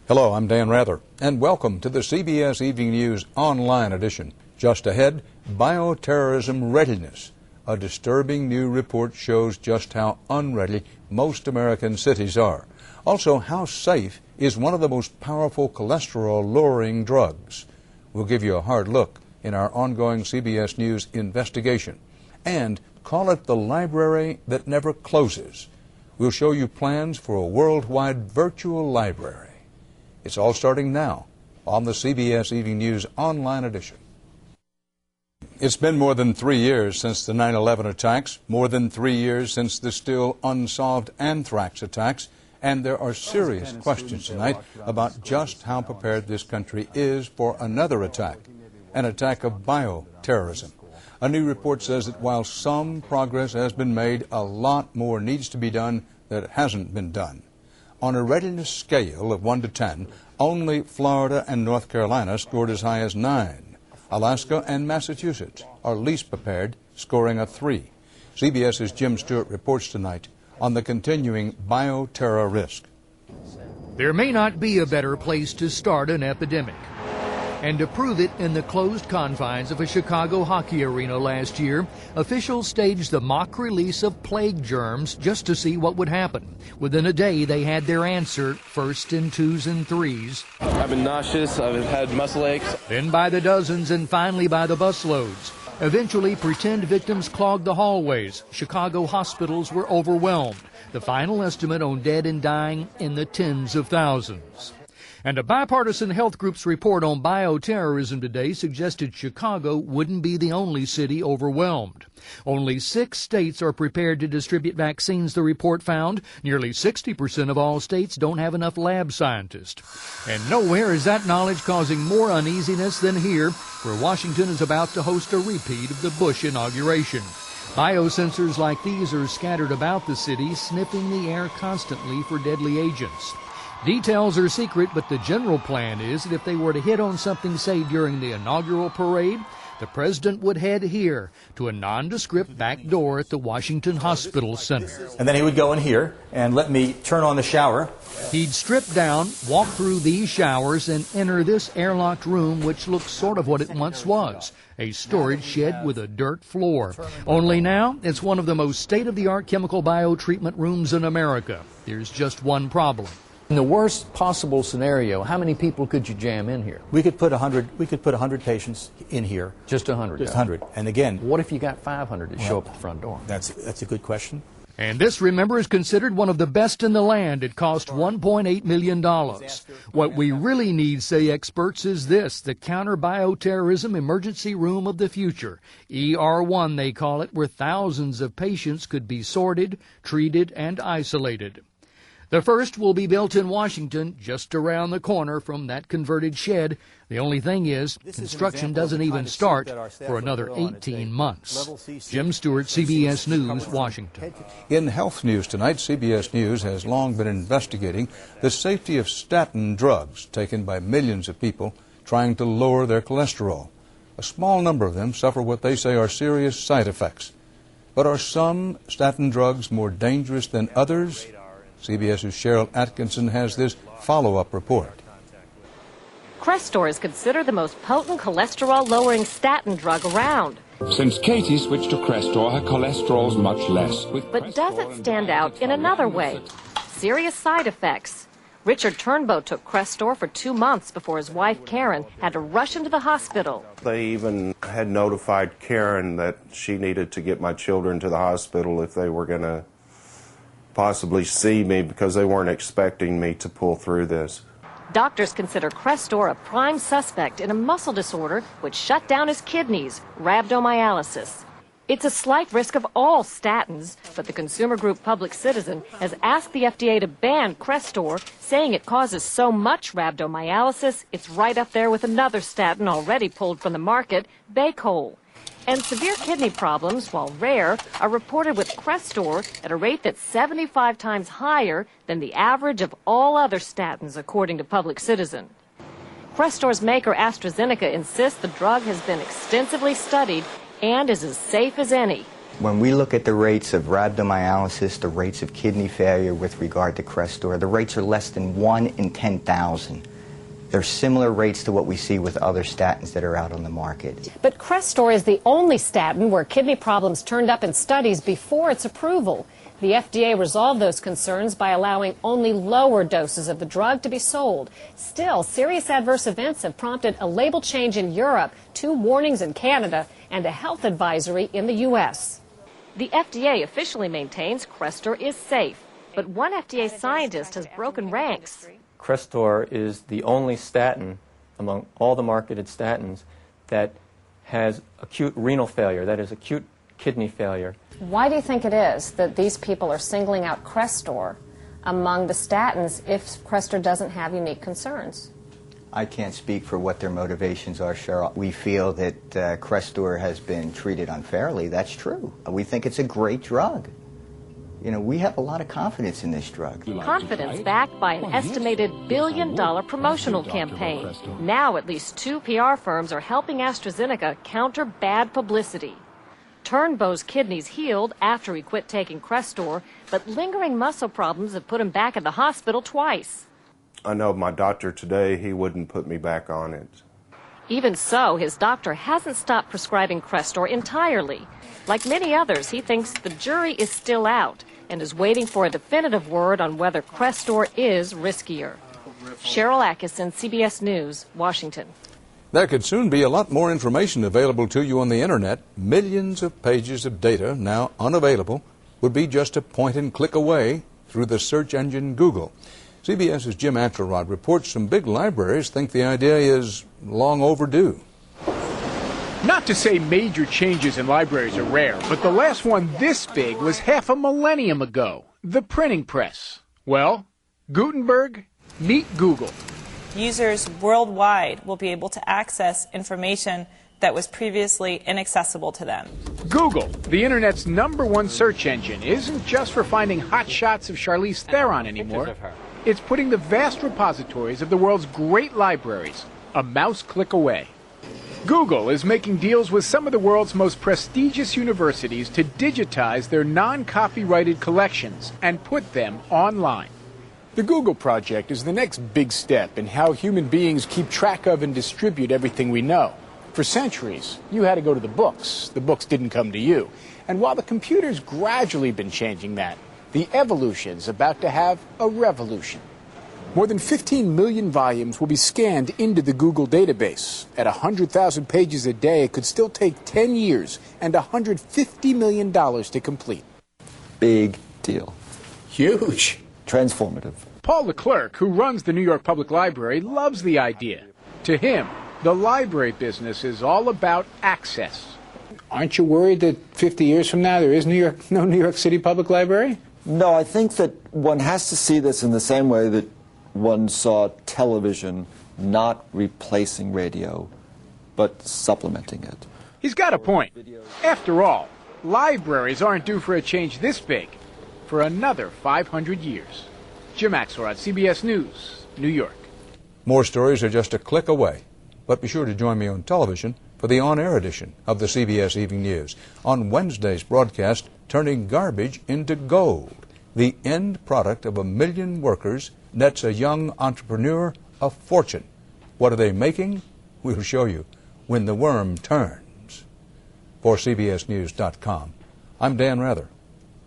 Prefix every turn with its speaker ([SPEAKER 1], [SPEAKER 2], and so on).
[SPEAKER 1] Hello, I'm Dan Rather, and welcome to the CBS Evening News online edition. Just ahead, bioterrorism readiness. A disturbing new report shows just how unready most American cities are. Also, how safe is one of the most powerful cholesterol-lowering drugs. We'll give you a hard look in our ongoing CBS News investigation. And call it the library that never closes. We'll show you plans for a worldwide virtual library. It's all starting now on the CBS Evening News online edition. It's been more than 3 years since the 9/11 attacks, more than 3 years since the still unsolved anthrax attacks, and there are serious questions tonight about just how prepared this country is for another attack, an attack of bioterrorism. A new report says that while some progress has been made, a lot more needs to be done that hasn't been done. On a readiness scale of 1 to 10, only Florida and North Carolina scored as high as 9. Alaska and Massachusetts are least prepared, scoring a 3. CBS's Jim Stewart reports tonight on the continuing bioterror risk.
[SPEAKER 2] There may not be a better place to start an epidemic. And to prove it, in the closed confines of a Chicago hockey arena last year, officials staged the mock release of plague germs just to see what would happen. Within a day, they had their answer, first in 2s and 3s.
[SPEAKER 3] I've been nauseous, I've had muscle aches.
[SPEAKER 2] Then by the dozens, and finally by the busloads. Eventually, pretend victims clogged the hallways. Chicago hospitals were overwhelmed. The final estimate on dead and dying in the tens of thousands. And a bipartisan health group's report on bioterrorism today suggested Chicago wouldn't be the only city overwhelmed. Only 6 states are prepared to distribute vaccines, the report found. Nearly 60% of all states don't have enough lab scientists. And nowhere is that knowledge causing more uneasiness than here, where Washington is about to host a repeat of the Bush inauguration. Biosensors like these are scattered about the city, sniffing the air constantly for deadly agents. Details are secret, but the general plan is that if they were to hit on something, say, during the inaugural parade, the president would head here to a nondescript back door at the Washington Hospital Center.
[SPEAKER 4] And then he would go in here and let me turn on the shower.
[SPEAKER 2] He'd strip down, walk through these showers, and enter this airlocked room, which looks sort of what it once was, a storage shed with a dirt floor. Only now, it's one of the most state-of-the-art chemical biotreatment rooms in America. There's just one problem.
[SPEAKER 5] In the worst possible scenario, how many people could you jam in here?
[SPEAKER 4] We could put 100 patients in here.
[SPEAKER 5] Just 100?
[SPEAKER 4] Just 100. And again,
[SPEAKER 5] what if you got 500 to show up at the front door?
[SPEAKER 4] That's a good question.
[SPEAKER 2] And this, remember, is considered one of the best in the land. It cost $1.8 million. What we really need, say experts, is this, the Counter-Bioterrorism Emergency Room of the Future. ER1, they call it, where thousands of patients could be sorted, treated, and isolated. The first will be built in Washington, just around the corner from that converted shed. The only thing is, construction doesn't even start for another 18 months. Jim Stewart, CBS News, Washington.
[SPEAKER 1] In health news tonight, CBS News has long been investigating the safety of statin drugs taken by millions of people trying to lower their cholesterol. A small number of them suffer what they say are serious side effects. But are some statin drugs more dangerous than others? CBS's Cheryl Atkinson has this follow-up report.
[SPEAKER 6] Crestor is considered the most potent cholesterol-lowering statin drug around.
[SPEAKER 7] Since Katie switched to Crestor, her cholesterol's much less.
[SPEAKER 6] But does it stand out in another way? Serious side effects. Richard Turnbow took Crestor for 2 months before his wife, Karen, had to rush him to the hospital.
[SPEAKER 8] They even had notified Karen that she needed to get my children to the hospital if they were going to possibly see me, because they weren't expecting me to pull through this.
[SPEAKER 6] Doctors consider Crestor a prime suspect in a muscle disorder which shut down his kidneys, rhabdomyolysis. It's a slight risk of all statins, but the consumer group Public Citizen has asked the FDA to ban Crestor, saying it causes so much rhabdomyolysis, it's right up there with another statin already pulled from the market, Baycol. And severe kidney problems, while rare, are reported with Crestor at a rate that's 75 times higher than the average of all other statins, according to Public Citizen. Crestor's maker, AstraZeneca, insists the drug has been extensively studied and is as safe as any.
[SPEAKER 9] When we look at the rates of rhabdomyolysis, the rates of kidney failure with regard to Crestor, the rates are less than 1 in 10,000. They're similar rates to what we see with other statins that are out on the market.
[SPEAKER 6] But Crestor is the only statin where kidney problems turned up in studies before its approval. The FDA resolved those concerns by allowing only lower doses of the drug to be sold. Still, serious adverse events have prompted a label change in Europe, 2 warnings in Canada, and a health advisory in the U.S. The FDA officially maintains Crestor is safe, but one FDA scientist has broken ranks.
[SPEAKER 10] Crestor is the only statin among all the marketed statins that has acute renal failure, that is acute kidney failure.
[SPEAKER 6] Why do you think it is that these people are singling out Crestor among the statins if Crestor doesn't have unique concerns?
[SPEAKER 9] I can't speak for what their motivations are, Cheryl. We feel that Crestor has been treated unfairly. That's true. We think it's a great drug. You know, we have a lot of confidence in this drug.
[SPEAKER 6] Confidence backed by an estimated $1 billion promotional campaign. Now at least 2 PR firms are helping AstraZeneca counter bad publicity. Turnbow's kidneys healed after he quit taking Crestor, but lingering muscle problems have put him back at the hospital twice.
[SPEAKER 8] I know my doctor today, he wouldn't put me back on it.
[SPEAKER 6] Even so, his doctor hasn't stopped prescribing Crestor entirely. Like many others, he thinks the jury is still out and is waiting for a definitive word on whether Crestor is riskier. Cheryl Atkinson, CBS News, Washington.
[SPEAKER 1] There could soon be a lot more information available to you on the Internet. Millions of pages of data, now unavailable, would be just a point and click away through the search engine Google. CBS's Jim Axelrod reports some big libraries think the idea is long overdue.
[SPEAKER 11] Not to say major changes in libraries are rare, but the last one this big was half a millennium ago, the printing press. Well, Gutenberg, meet Google.
[SPEAKER 12] Users worldwide will be able to access information that was previously inaccessible to them.
[SPEAKER 11] Google, the Internet's #1 search engine, isn't just for finding hot shots of Charlize Theron anymore. It's putting the vast repositories of the world's great libraries a mouse click away. Google is making deals with some of the world's most prestigious universities to digitize their non-copyrighted collections and put them online.
[SPEAKER 13] The Google project is the next big step in how human beings keep track of and distribute everything we know. For centuries, you had to go to the books. The books didn't come to you. And while the computer's gradually been changing that, the evolution's about to have a revolution. More than 15 million volumes will be scanned into the Google database. At 100,000 pages a day, it could still take 10 years and $150 million to complete.
[SPEAKER 14] Big deal.
[SPEAKER 13] Huge.
[SPEAKER 14] Transformative.
[SPEAKER 11] Paul Leclerc, who runs the New York Public Library, loves the idea. To him, the library business is all about access.
[SPEAKER 13] Aren't you worried that 50 years from now there is no New York City Public Library?
[SPEAKER 14] No, I think that one has to see this in the same way that one saw television not replacing radio, but supplementing it.
[SPEAKER 11] He's got a point. After all, libraries aren't due for a change this big for another 500 years. Jim Axelrod, CBS News, New York.
[SPEAKER 1] More stories are just a click away. But be sure to join me on television for the on-air edition of the CBS Evening News. On Wednesday's broadcast, Turning Garbage into Gold. The end product of 1 million workers nets a young entrepreneur a fortune. What are they making? We'll show you when the worm turns. For CBSNews.com, I'm Dan Rather.